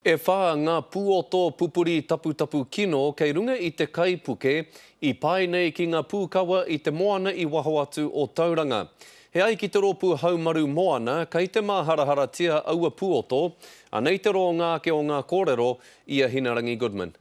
E whā ngā pūoto pupuri tapu kino kei runga i te kaipuke i pai nei ki ngā pūkawa i te moana i waho atu o Tauranga. He ai ki te rōpū haumaru moana, kei te māharahara tia aua pūoto, anei te ro ngā ke o ngā kōrero ia Hinarangi Goodman.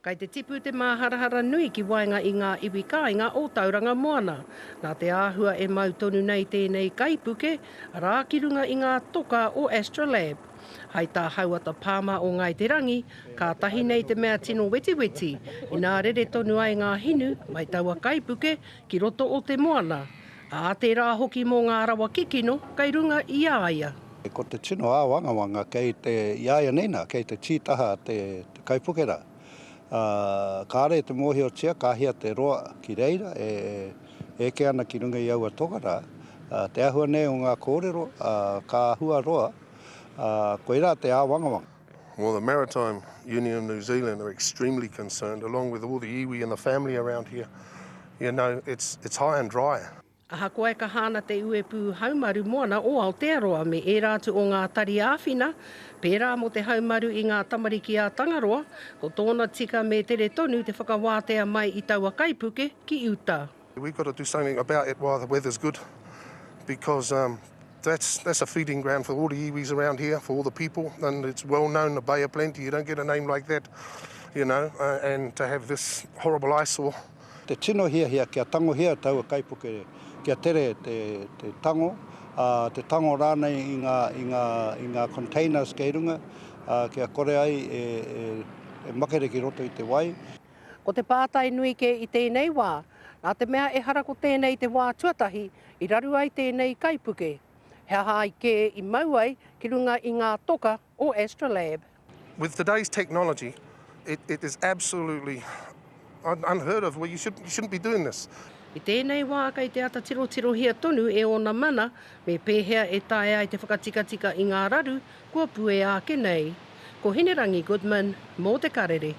Kei te tipu te māharahara nui ki wainga i ngā iwi kāinga o Tauranga moana. Nā te āhua e mautonu nei tēnei kaipuke, rā ki runga i ngā toka o Astrolab. Hei tā hauata pāma o Ngaiterangi, ka tahi nei te mea tino wetiweti, i nā rere tonu ai ngā hinu, mai taua kaipuke, ki roto o te moana. A te rā hoki mō ngā rawa kikino, kei runga i āia. Ko te tino a wangawanga kei te iaia nena, kei te tītaha te kaipukera. Kāre te mōhio tia, kāhia te roa ki reira, e ke ana ki runga i aua tokara. Te ahua nei o ngā kōrero, ka ahua roa, koira te a wangawanga. Well, the Maritime Union of New Zealand are extremely concerned, along with all the iwi and the family around here. You know, it's high and dry. Aha koe ka hana te uepu haumaru moana o Aotearoa me e rātu o ngā tari āwhina, pērā mo te haumaru i ngā tamariki a Tangaroa, ko tōna tika me tere tonu te whakawātea mai i taua kaipuke ki Uta. We've got to do something about it while the weather's good, because that's a feeding ground for all the iwis around here, for all the people, and it's well known, the Bay of Plenty, you don't get a name like that, you know, and to have this horrible eyesore. Te tino hia kia tango hia taua kaipuke, kia tere te tango, te tango rānei i ngā containers kei runga, kia kore ai e makere ki roto i te wai. Ko te pātai nui ke i tēnei wā, nā te mea e hara ko tēnei te wā tuatahi, i raru ai tēnei kaipuke. He hai ke i mau ai ki runga i ngā toka o Astrolab. With today's technology, it is absolutely unheard of. Well, you shouldn't be doing this. I tēnei wā kei te ata tiro hia tonu e ona mana, me pēhea e tae ai te whakatika i ngā raru, kua pue ake nei. Ko Hinarangi Goodman, mō te karere.